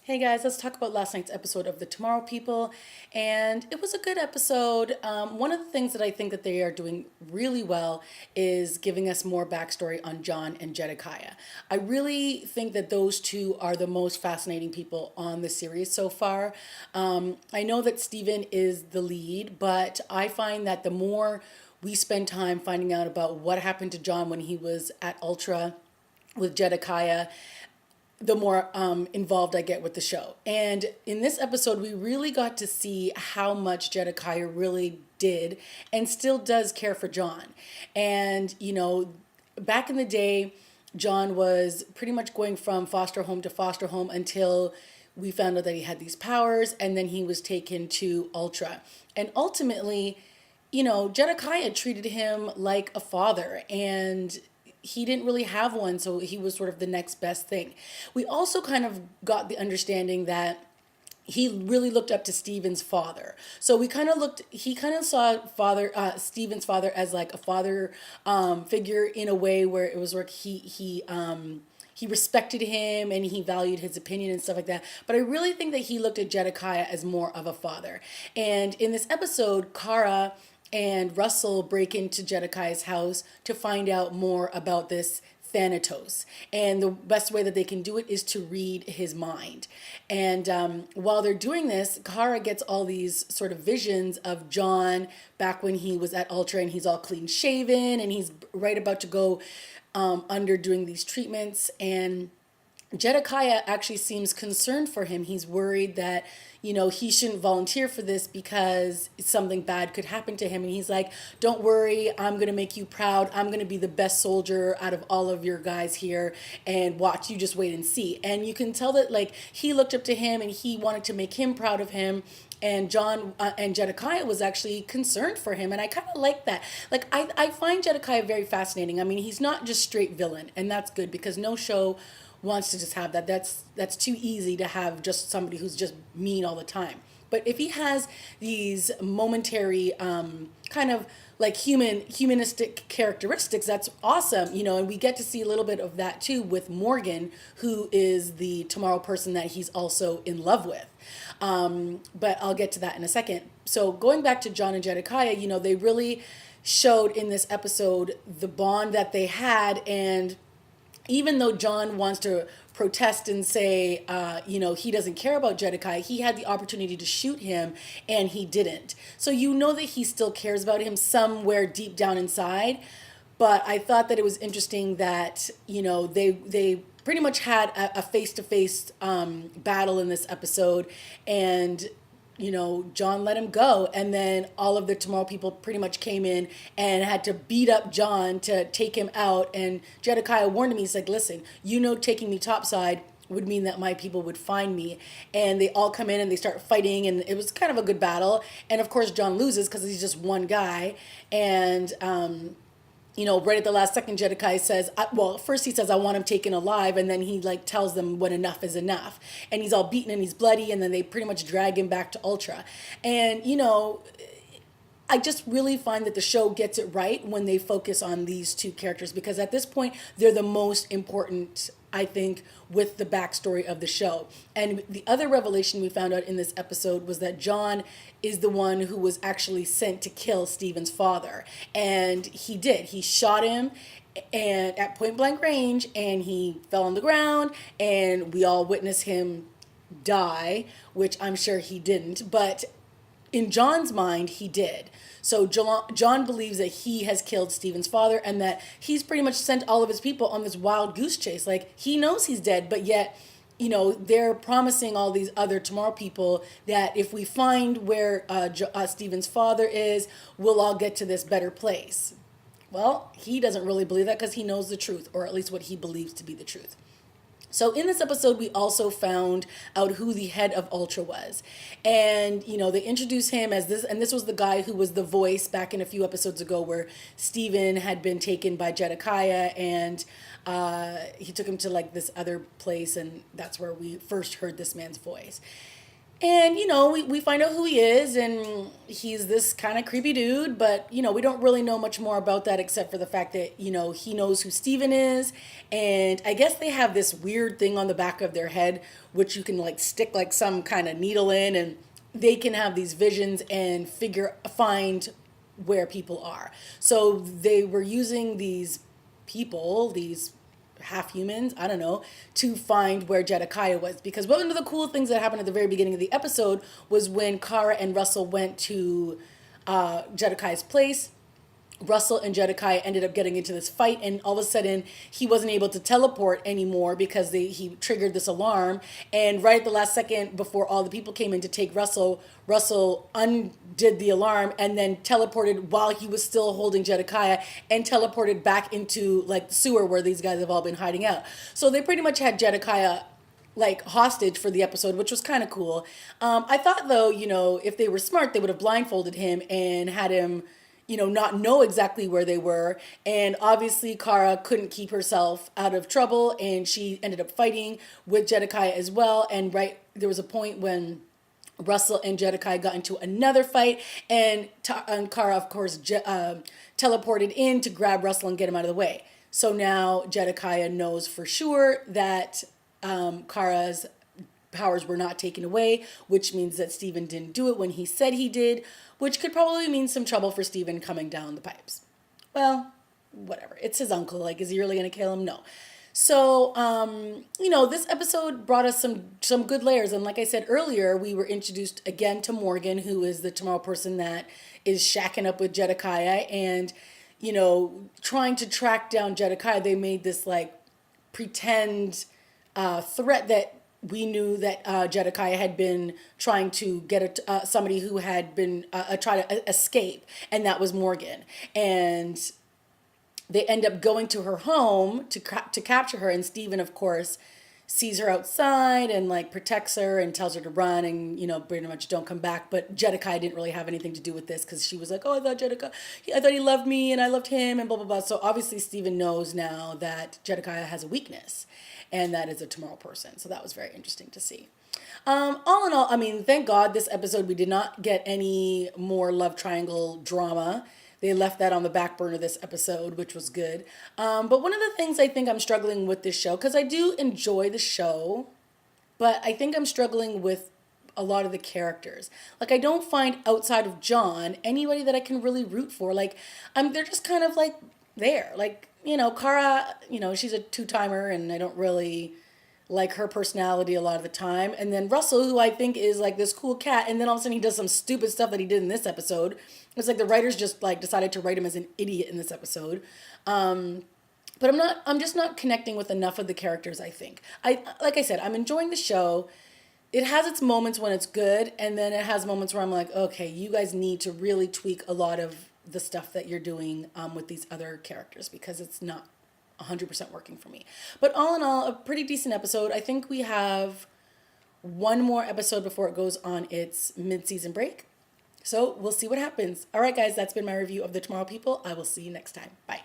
Hey guys, let's talk about last night's episode of The Tomorrow People. And it was a good episode. One of the things that I think that they are doing really well is giving us more backstory on John and Jedediah. I really think that those two are the most fascinating people on the series so far. I know that Steven is the lead, but I find that the more we spend time finding out about what happened to John when he was at Ultra with Jedediah, the more involved I get with the show. And in this episode, we really got to see how much Jedediah really did and still does care for John. And, back in the day, John was pretty much going from foster home to foster home until we found out that he had these powers, and then he was taken to Ultra. And ultimately, Jedediah treated him like a father, and he didn't really have one, so he was sort of the next best thing. We also kind of got the understanding that he really looked up to Steven's father. So he kind of saw Steven's father as like a father figure in a way where it was like he respected him and he valued his opinion and stuff like that. But I really think that he looked at Jedediah as more of a father. And in this episode, Kara and Russell break into Jedediah's house to find out more about this Thanatos. And the best way that they can do it is to read his mind. And while they're doing this, Kara gets all these sort of visions of John back when he was at Ultra and he's all clean shaven and he's right about to go under doing these treatments. And Jedediah actually seems concerned for him. He's worried that, he shouldn't volunteer for this because something bad could happen to him. And he's like, don't worry, I'm going to make you proud. I'm going to be the best soldier out of all of your guys here, and watch, you just wait and see. And you can tell that like he looked up to him and he wanted to make him proud of him. And John and Jedediah was actually concerned for him. And I kind of like that. Like, I find Jedediah very fascinating. I mean, he's not just straight villain, and that's good because no show wants to just have that. That's too easy to have just somebody who's just mean all the time. But if he has these momentary kind of like humanistic characteristics, that's awesome, and we get to see a little bit of that too with Morgan, who is the tomorrow person that he's also in love with. But I'll get to that in a second. So going back to John and Jedediah, they really showed in this episode the bond that they had. And even though John wants to protest and say, he doesn't care about Jedediah, he had the opportunity to shoot him and he didn't. So that he still cares about him somewhere deep down inside. But I thought that it was interesting that, they pretty much had a face-to-face battle in this episode. And John let him go. And then all of the Tomorrow people pretty much came in and had to beat up John to take him out. And Jedediah warned him, he's like, listen, taking me topside would mean that my people would find me. And they all come in and they start fighting. And it was kind of a good battle. And of course, John loses because he's just one guy. And, right at the last second, Jedediah says, first he says, I want him taken alive. And then he like tells them when enough is enough. And he's all beaten and he's bloody. And then they pretty much drag him back to Ultra. And, I just really find that the show gets it right when they focus on these two characters, because at this point, they're the most important, I think, with the backstory of the show. And the other revelation we found out in this episode was that John is the one who was actually sent to kill Steven's father. And he did. He shot him and at point blank range, and he fell on the ground, and we all witnessed him die, which I'm sure he didn't. But in John's mind, he did. So John believes that he has killed Steven's father and that he's pretty much sent all of his people on this wild goose chase. Like, he knows he's dead, but yet, they're promising all these other Tomorrow people that if we find where Steven's father is, we'll all get to this better place. Well, he doesn't really believe that because he knows the truth, or at least what he believes to be the truth. So in this episode, we also found out who the head of Ultra was. And, they introduced him as this, and this was the guy who was the voice back in a few episodes ago where Steven had been taken by Jedediah, and he took him to like this other place, and that's where we first heard this man's voice. And, we find out who he is, and he's this kind of creepy dude, but, we don't really know much more about that except for the fact that, he knows who Steven is. And I guess they have this weird thing on the back of their head, which you can, like, stick, like, some kind of needle in, and they can have these visions and find where people are. So they were using these people, these half humans, I don't know, to find where Jedediah was. Because one of the cool things that happened at the very beginning of the episode was when Kara and Russell went to Jedediah's place. Russell and Jedediah ended up getting into this fight, and all of a sudden he wasn't able to teleport anymore because he triggered this alarm. And right at the last second, before all the people came in to take Russell undid the alarm and then teleported while he was still holding Jedediah, and teleported back into like the sewer where these guys have all been hiding out. So they pretty much had Jedediah like hostage for the episode, which was kind of cool. I thought though, if they were smart, they would have blindfolded him and had him not know exactly where they were. And obviously Kara couldn't keep herself out of trouble, and she ended up fighting with Jedediah as well. And there was a point when Russell and Jedediah got into another fight, and Kara, of course, teleported in to grab Russell and get him out of the way. So now Jedediah knows for sure that Kara's powers were not taken away, which means that Steven didn't do it when he said he did, which could probably mean some trouble for Steven coming down the pipes. Well, whatever. It's his uncle. Like, is he really going to kill him? No. So, this episode brought us some good layers. And like I said earlier, we were introduced again to Morgan, who is the tomorrow person that is shacking up with Jedediah and, trying to track down Jedediah. They made this like pretend threat that we knew that Jedediah had been trying to get somebody who had been trying to escape, and that was Morgan. And they end up going to her home to capture her, and Steven, of course, sees her outside and like protects her and tells her to run and pretty much don't come back. But Jedediah didn't really have anything to do with this, because she was like, oh, I thought he loved me and I loved him and blah blah blah. So obviously Steven knows now that Jedediah has a weakness, and that is a tomorrow person. So that was very interesting to see. All in all, I mean, thank God this episode we did not get any more love triangle drama. They left that on the back burner this episode, which was good. But one of the things I think I'm struggling with this show, because I do enjoy the show, but I think I'm struggling with a lot of the characters. Like, I don't find outside of John anybody that I can really root for. Like, they're just kind of like there. Like, Kara, she's a two-timer, and I don't really like her personality a lot of the time. And then Russell, who I think is like this cool cat, and then all of a sudden he does some stupid stuff that he did in this episode. It's like the writers just like decided to write him as an idiot in this episode. But I'm just not connecting with enough of the characters, I think. Like I said, I'm enjoying the show. It has its moments when it's good, and then it has moments where I'm like, okay, you guys need to really tweak a lot of the stuff that you're doing with these other characters, because it's not 100% working for me. But all in all, a pretty decent episode. I think we have one more episode before it goes on its mid-season break. So we'll see what happens. All right, guys, that's been my review of The Tomorrow People. I will see you next time. Bye.